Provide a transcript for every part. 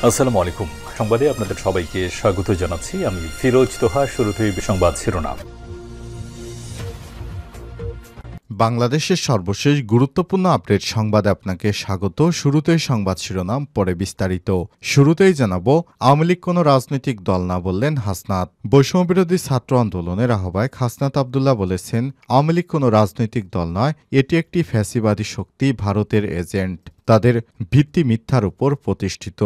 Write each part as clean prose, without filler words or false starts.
আসসালামু আলাইকুম। সংবাদে আপনাদের সবাইকে স্বাগত জানাচ্ছি। আমি ফিরোজ তোহা। শুরুতেই সংবাদ শিরোনাম। বাংলাদেশের সর্বশেষ গুরুত্বপূর্ণ আপডেট সংবাদে আপনাকে স্বাগত। শুরুতেই সংবাদ শিরোনাম, পরে বিস্তারিত। শুরুতেই জানাবো, আওয়ামী লীগ কোনো রাজনৈতিক দল না বললেন হাসনাত। বৈষম্যবিরোধী ছাত্র আন্দোলনের আহ্বায়ক হাসনাত আব্দুল্লাহ বলেছেন, আওয়ামী লীগ কোনো রাজনৈতিক দল নয়, এটি একটি ফ্যাসিবাদী শক্তি, ভারতের এজেন্ট। তাদের ভিত্তি মিথ্যার উপর প্রতিষ্ঠিত।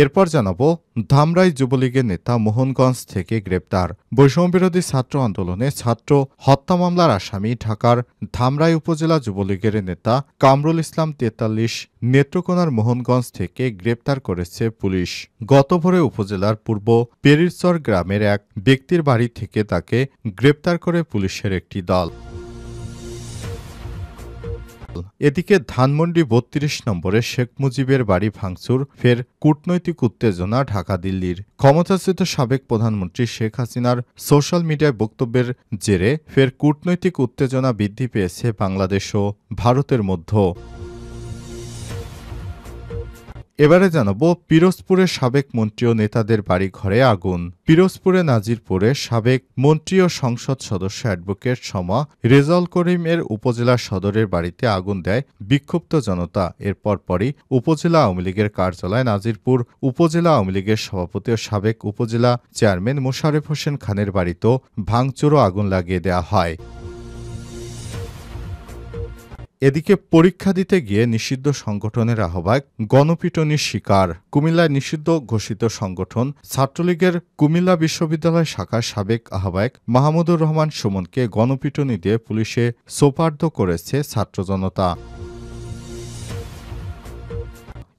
এরপর জানাবো, ধামরাই যুবলীগের নেতা মোহনগঞ্জ থেকে গ্রেপ্তার। বৈষম্যবিরোধী ছাত্র আন্দোলনে ছাত্র হত্যা মামলার আসামি ঢাকার ধামরাই উপজেলা যুবলীগের নেতা কামরুল ইসলাম ৪৩ নেত্রকোনার মোহনগঞ্জ থেকে গ্রেপ্তার করেছে পুলিশ। গত ভোরে উপজেলার পূর্ব পেরিরচর গ্রামের এক ব্যক্তির বাড়ি থেকে তাকে গ্রেপ্তার করে পুলিশের একটি দল। এদিকে ধানমন্ডি ৩২ নম্বরে শেখ মুজিবের বাড়ি ভাঙচুর, ফের কূটনৈতিক উত্তেজনা ঢাকা দিল্লির। ক্ষমতাচ্যুত সাবেক প্রধানমন্ত্রী শেখ হাসিনার সোশ্যাল মিডিয়ায় বক্তব্যের জেরে ফের কূটনৈতিক উত্তেজনা বৃদ্ধি পেয়েছে বাংলাদেশ ও ভারতের মধ্যে। এবারে জানাবো, পিরোজপুরের সাবেক মন্ত্রী ও নেতাদের বাড়ি ঘরে আগুন। পিরোজপুরে নাজিরপুরে সাবেক মন্ত্রী ও সংসদ সদস্য অ্যাডভোকেট শমা রেজাউল করিমের উপজেলা সদরের বাড়িতে আগুন দেয় বিক্ষুব্ধ জনতা। এর পরপরই উপজেলা আওয়ামী লীগের কার্যালয়, নাজিরপুর উপজেলা আওয়ামী লীগের সভাপতি ও সাবেক উপজেলা চেয়ারম্যান মোশারেফ হোসেন খানের বাড়িতেও ভাঙচুর ও আগুন লাগিয়ে দেওয়া হয়। এদিকে পরীক্ষা দিতে গিয়ে নিষিদ্ধ সংগঠনের আহ্বায়ক গণপিটুনির শিকার। কুমিল্লায় নিষিদ্ধ ঘোষিত সংগঠন ছাত্রলীগের কুমিল্লা বিশ্ববিদ্যালয় শাখার সাবেক আহ্বায়ক মাহমুদুর রহমান সুমনকে গণপিটুনি দিয়ে পুলিশে সোপর্দ করেছে ছাত্র জনতা।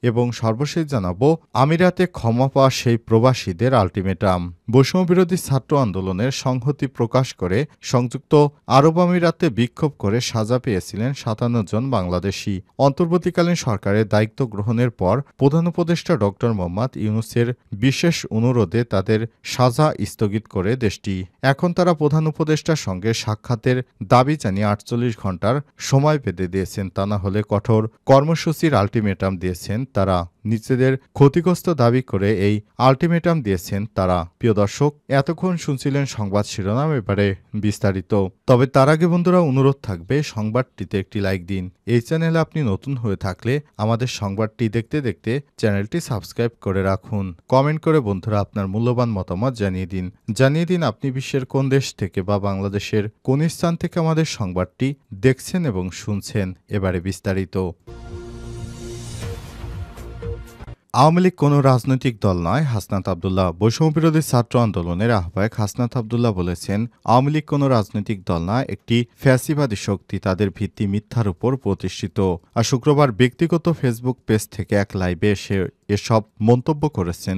এবং সর্বশেষ জানাবো, আমিরাতে ক্ষমা পাওয়া সেই প্রবাসীদের আলটিমেটাম। বৈষম্যবিরোধী ছাত্র আন্দোলনের সংহতি প্রকাশ করে সংযুক্ত আরব আমিরাতে বিক্ষোভ করে সাজা পেয়েছিলেন ৫৭ জন বাংলাদেশি। অন্তর্বর্তীকালীন সরকারের দায়িত্ব গ্রহণের পর প্রধান উপদেষ্টা ড. মোহাম্মদ ইউনূসের বিশেষ অনুরোধে তাদের সাজা স্থগিত করে দেশটি। এখন তারা প্রধান উপদেষ্টার সঙ্গে সাক্ষাতের দাবি জানিয়ে ৪৮ ঘণ্টার সময় বেঁধে দিয়েছেন। তা না হলে কঠোর কর্মসূচির আলটিমেটাম দিয়েছেন তারা। নিজেদের ক্ষতিগ্রস্ত দাবি করে এই আলটিমেটাম দিয়েছেন তারা। প্রিয় দর্শক, এতক্ষণ শুনছিলেন সংবাদ শিরোনাম, এবারে বিস্তারিত। তবে তার আগে বন্ধুরা, অনুরোধ থাকবে সংবাদটিতে একটি লাইক দিন। এই চ্যানেলে আপনি নতুন হয়ে থাকলে আমাদের সংবাদটি দেখতে দেখতে চ্যানেলটি সাবস্ক্রাইব করে রাখুন। কমেন্ট করে বন্ধুরা আপনার মূল্যবান মতামত জানিয়ে দিন আপনি বিশ্বের কোন দেশ থেকে বা বাংলাদেশের কোন স্থান থেকে আমাদের সংবাদটি দেখছেন এবং শুনছেন। এবারে বিস্তারিত। আওয়ামী লীগ কোনো রাজনৈতিক দল নয়, হাসনাত আব্দুল্লাহ। বৈষম্যবিরোধী ছাত্র আন্দোলনের আহ্বায়ক হাসনাত আব্দুল্লাহ বলেছেন, আওয়ামী লীগ কোনো রাজনৈতিক দল নয়, একটি ফ্যাসিবাদী শক্তি, তাদের ভিত্তি মিথ্যার উপর প্রতিষ্ঠিত। আর শুক্রবার ব্যক্তিগত ফেসবুক পেজ থেকে এক লাইভে এসব মন্তব্য করেছেন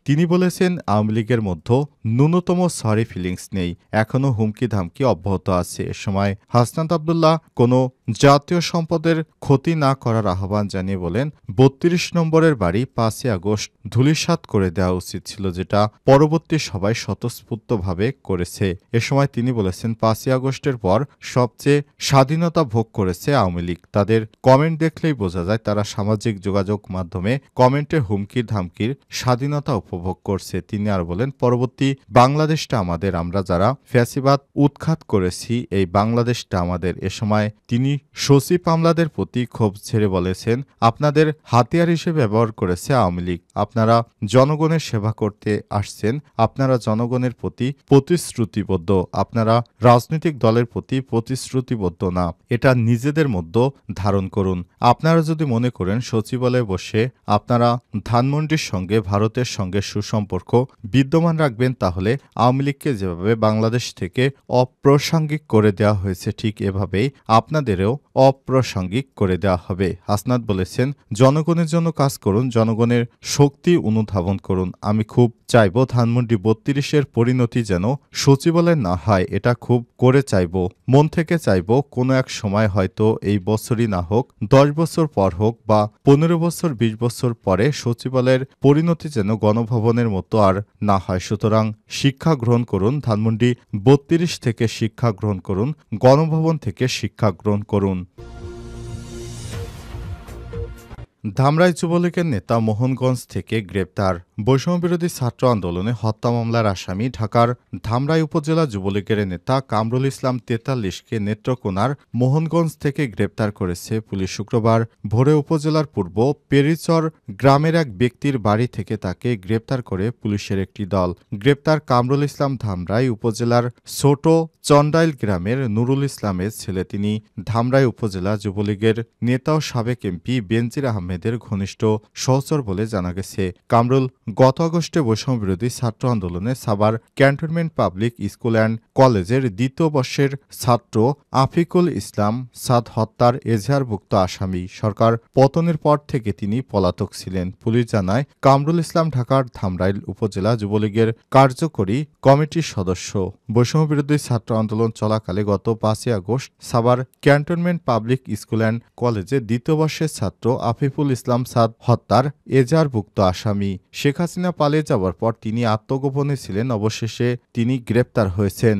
তিনি বলেছেন, আওয়ামী লীগের মধ্যে ন্যূনতম সরি ফিলিংস নেই, এখনও হুমকি ধামকি অব্যাহত আছে। এ সময় হাসনাত আব্দুল্লাহ কোনো জাতীয় সম্পদের ক্ষতি না করার আহ্বান জানিয়ে বলেন, ৩২ নম্বরের বাড়ি ৫ই আগস্ট ধূলিসাৎ করে দেওয়া উচিত ছিল, যেটা পরবর্তী সবাই স্বতঃস্ফূর্তভাবে করেছে। এ সময় তিনি বলেছেন, ৫ই আগস্টের পর সবচেয়ে স্বাধীনতা ভোগ করেছে আওয়ামী লীগ। তাদের কমেন্ট দেখলেই বোঝা যায় তারা সামাজিক যোগাযোগ মাধ্যমে কমেন্টে হুমকির ধামকির স্বাধীনতা উপভোগ করছে। তিনি আর বলেন, পরবর্তী বাংলাদেশটা আমাদের, আমরা যারা ফ্যাসিবাদ উৎখাত করেছি এই বাংলাদেশটা আমাদের। এ সময় তিনি সচিব আমলাদের প্রতি ক্ষোভ ছেড়ে বলেছেন, আপনাদের হাতিয়ার হিসেবে ব্যবহার করেছে আওয়ামী লীগ। আপনারা জনগণের সেবা করতে আসছেন, আপনারা জনগণের প্রতি প্রতিশ্রুতিবদ্ধ, আপনারা রাজনৈতিক দলের প্রতি প্রতিশ্রুতিবদ্ধ না। এটা নিজেদের মধ্যে ধারণ করুন। আপনারা যদি মনে করেন সচিবালয়ে বসে আপনারা ধানমন্ডির সঙ্গে ভারতের সঙ্গে সুসম্পর্ক বিদ্যমান রাখবেন, তাহলে আওয়ামী লীগকে যেভাবে বাংলাদেশ থেকে অপ্রাসঙ্গিক করে দেওয়া হয়েছে ঠিক এভাবেই আপনাদেরও অপ্রাসঙ্গিক করে দেওয়া হবে। হাসনাত বলেছেন, জনগণের জন্য কাজ করুন, জনগণের শক্তি অনুধাবন করুন। আমি খুব চাইব ধানমন্ডি ৩২-এর পরিণতি যেন সচিবালয় না হয়, এটা খুব করে চাইব, মন থেকে চাইব। কোনো এক সময়, হয়তো এই বছরই না হোক, ১০ বছর পর হোক বা ১৫ বছর ২০ বছর পরে সচিবালয়ের পরিণতি যেন গণভবনের মতো আর না হয়। সুতরাং শিক্ষা গ্রহণ করুন, ধানমন্ডি ৩২ থেকে শিক্ষা গ্রহণ করুন, গণভবন থেকে শিক্ষা গ্রহণ করুন। ধামরাই যুবলীগের নেতা মোহনগঞ্জ থেকে গ্রেপ্তার। বৈষম্যবিরোধী ছাত্র আন্দোলনে হত্যা মামলার আসামি ঢাকার ধামরাই উপজেলা যুবলীগের নেতা কামরুল ইসলাম ৪৩কে নেত্রকোনার মোহনগঞ্জ থেকে গ্রেপ্তার করেছে পুলিশ। শুক্রবার ভোরে উপজেলার পূর্ব পেরিচর গ্রামের এক ব্যক্তির বাড়ি থেকে তাকে গ্রেপ্তার করে পুলিশের একটি দল। গ্রেপ্তার কামরুল ইসলাম ধামরাই উপজেলার ছোট চন্ডাইল গ্রামের নুরুল ইসলামের ছেলে। তিনি ধামরাই উপজেলা যুবলীগের নেতা ও সাবেক এমপি বেনজির আহমেদের ঘনিষ্ঠ সহচর বলে জানা গেছে। কামরুল গত আগস্টে বৈষম্যবিরোধী ছাত্র আন্দোলনে Savar cantonment public school and কলেজের দ্বিতীয় বর্ষের ছাত্র আফিকুল ইসলাম সাদ হত্যার এজাহারভুক্ত আসামি। সরকার পতনের পর থেকে তিনি পলাতক ছিলেন। পুলিশ জানায় কামরুল ইসলাম ঢাকার ধামরাইল উপজেলা যুবলীগের কার্যকরী কমিটির সদস্য। বৈষম্যবিরোধী ছাত্র আন্দোলন চলাকালে গত ৫ই August Savar cantonment public school and কলেজে দ্বিতীয় বর্ষের ছাত্র আফিফুল ইসলাম সাদ হত্যার এজাহারভুক্ত আসামি। শেখ হাসিনা পালিয়ে যাওয়ার পর তিনি আত্মগোপনে ছিলেন। অবশেষে তিনি গ্রেপ্তার হয়েছেন।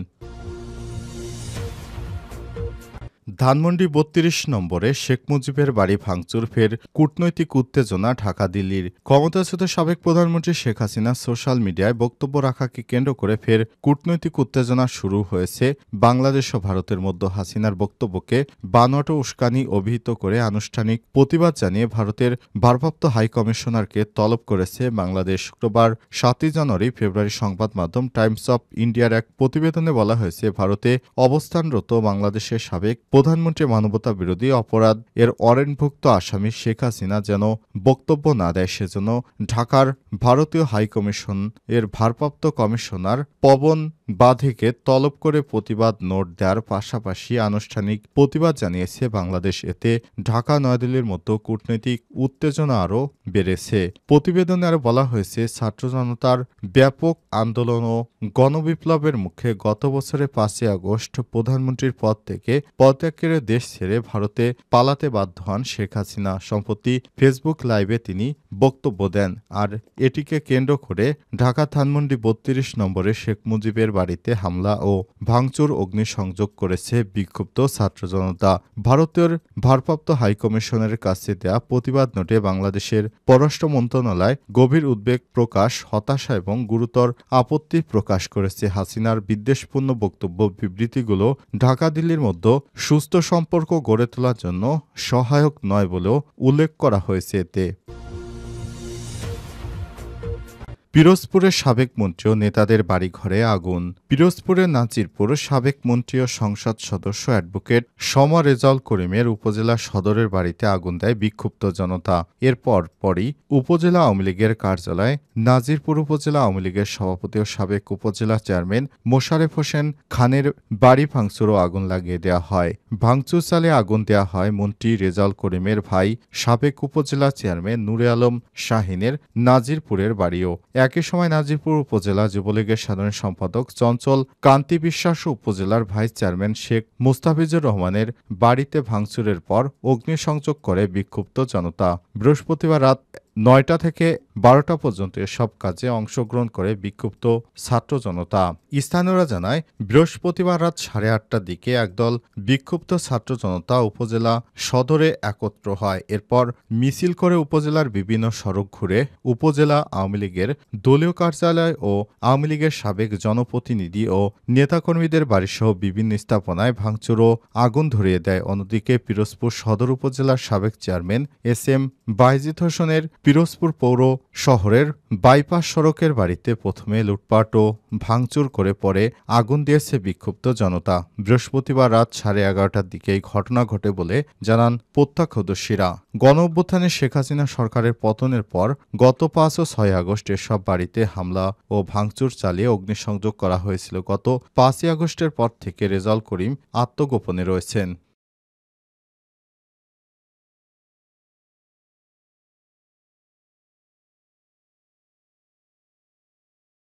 ধানমন্ডি ৩২ নম্বরে শেখ মুজিবের বাড়ি ভাঙচুর, ফের কূটনৈতিক উত্তেজনা ঢাকা দিল্লির। ক্ষমতাচ্যুত সাবেক প্রধানমন্ত্রী শেখ হাসিনা সোশ্যাল মিডিয়ায় বক্তব্য রাখাকে কেন্দ্র করে ফের কূটনৈতিক উত্তেজনা শুরু হয়েছে। বাংলাদেশ ও ভারতের মধ্যে হাসিনার বক্তব্যকে বানোয়াট ও উস্কানি অভিহিত করে আনুষ্ঠানিক প্রতিবাদ জানিয়ে ভারতের ভারপ্রাপ্ত হাইকমিশনারকে তলব করেছে বাংলাদেশ। শুক্রবার ৭ই জানুয়ারি ফেব্রুয়ারি সংবাদ মাধ্যম টাইমস অব ইন্ডিয়ার এক প্রতিবেদনে বলা হয়েছে, ভারতে অবস্থানরত বাংলাদেশের সাবেক প্রধানমন্ত্রী মানবতা বিরোধী অপরাধ এর ওয়ারেন্টভুক্ত আসামি শেখ হাসিনা যেন বক্তব্য না দেয়, সেজন্য ঢাকার ভারতীয় হাইকমিশন এর ভারপ্রাপ্ত কমিশনার পবন বাধেকে তলব করে প্রতিবাদ নোট দেওয়ার পাশাপাশি আনুষ্ঠানিক প্রতিবাদ জানিয়েছে বাংলাদেশ। এতে ঢাকা নয়াদিল্লির মতো কূটনৈতিক উত্তেজনা আরও বেড়েছে। প্রতিবেদনে আরও বলা হয়েছে, ছাত্র জনতার ব্যাপক আন্দোলন ও গণবিপ্লবের মুখে গত বছরের ৫ই আগস্ট প্রধানমন্ত্রীর পদ থেকে পদত্যাগ করে দেশ ছেড়ে ভারতে পালাতে বাধ্য হন শেখ হাসিনা। সম্প্রতি ফেসবুক লাইভে তিনি বক্তব্য দেন। আর এটিকে কেন্দ্র করে ঢাকা ধানমন্ডি ৩২ নম্বরে শেখ মুজিবের বাড়িতে হামলা ও ভাঙচুর, অগ্নিসংযোগ করেছে বিক্ষুব্ধ ছাত্র জনতা। ভারতের ভারপ্রাপ্ত হাইকমিশনের কাছে দেয়া প্রতিবাদ নোটে বাংলাদেশের পররাষ্ট্র মন্ত্রণালয় গভীর উদ্বেগ প্রকাশ, হতাশা এবং গুরুতর আপত্তি প্রকাশ করেছে। হাসিনার বিদ্বেষপূর্ণ বক্তব্য, বিবৃতিগুলো ঢাকা দিল্লির মধ্যে সুস্থ সম্পর্ক গড়ে তোলার জন্য সহায়ক নয় বলেও উল্লেখ করা হয়েছে এতে। পিরোজপুরের সাবেক মন্ত্রী ও নেতাদের বাড়িঘরে আগুন। পিরোজপুরের নাজিরপুর সাবেক মন্ত্রী ও সংসদ সদস্য অ্যাডভোকেট সমা রেজাউল করিমের উপজেলা সদরের বাড়িতে আগুন দেয় বিক্ষুব্ধ জনতা। এরপর পরই উপজেলা আওয়ামী লীগের কার্যালয়, নাজিরপুর উপজেলা আওয়ামী লীগের সভাপতি ও সাবেক উপজেলা চেয়ারম্যান মোশারেফ হোসেন খানের বাড়ি ভাঙচুর ও আগুন লাগিয়ে দেওয়া হয়। ভাঙচুর চালিয়ে আগুন দেওয়া হয় মন্ত্রী রেজাউল করিমের ভাই সাবেক উপজেলা চেয়ারম্যান নূরে আলম শাহিনের নাজিরপুরের বাড়িও। একই সময় নাজিরপুর উপজেলা যুবলীগের সাধারণ সম্পাদক চঞ্চল কান্তি বিশ্বাস ও উপজেলার ভাইস চেয়ারম্যান শেখ মুস্তাফিজুর রহমানের বাড়িতে ভাঙচুরের পর অগ্নিসংযোগ করে বিক্ষুব্ধ জনতা। বৃহস্পতিবার রাত ৯টা থেকে ১২টা পর্যন্ত এসব কাজে অংশগ্রহণ করে বিক্ষুব্ধ ছাত্র জনতা। স্থানীয়রা জানায়, বৃহস্পতিবার রাত ৮:৩০টার দিকে একদল বিক্ষুব্ধ ছাত্র জনতা উপজেলা সদরে একত্র হয়। এরপর মিছিল করে উপজেলার বিভিন্ন সড়ক ঘুরে উপজেলা আওয়ামী লীগের দলীয় কার্যালয় ও আওয়ামী লীগের সাবেক জনপ্রতিনিধি ও নেতাকর্মীদের বাড়িসহ বিভিন্ন স্থাপনায় ভাঙচুর ও আগুন ধরিয়ে দেয়। অন্যদিকে পিরোজপুর সদর উপজেলার সাবেক চেয়ারম্যান এস.এম. বায়েজিদ হোসেনের পিরোজপুর পৌর শহরের বাইপাস সড়কের বাড়িতে প্রথমে লুটপাট ও ভাঙচুর করে পরে আগুন দিয়েছে বিক্ষুব্ধ জনতা। বৃহস্পতিবার রাত 11:30টার দিকে এই ঘটনা ঘটে বলে জানান প্রত্যক্ষদর্শীরা। গণঅভ্যুত্থানে শেখ হাসিনা সরকারের পতনের পর গত ৫ ও ৬ আগস্ট এসব বাড়িতে হামলা ও ভাঙচুর চালিয়ে অগ্নিসংযোগ করা হয়েছিল। গত ৫ই আগস্টের পর থেকে রেজাউল করিম আত্মগোপনে রয়েছেন।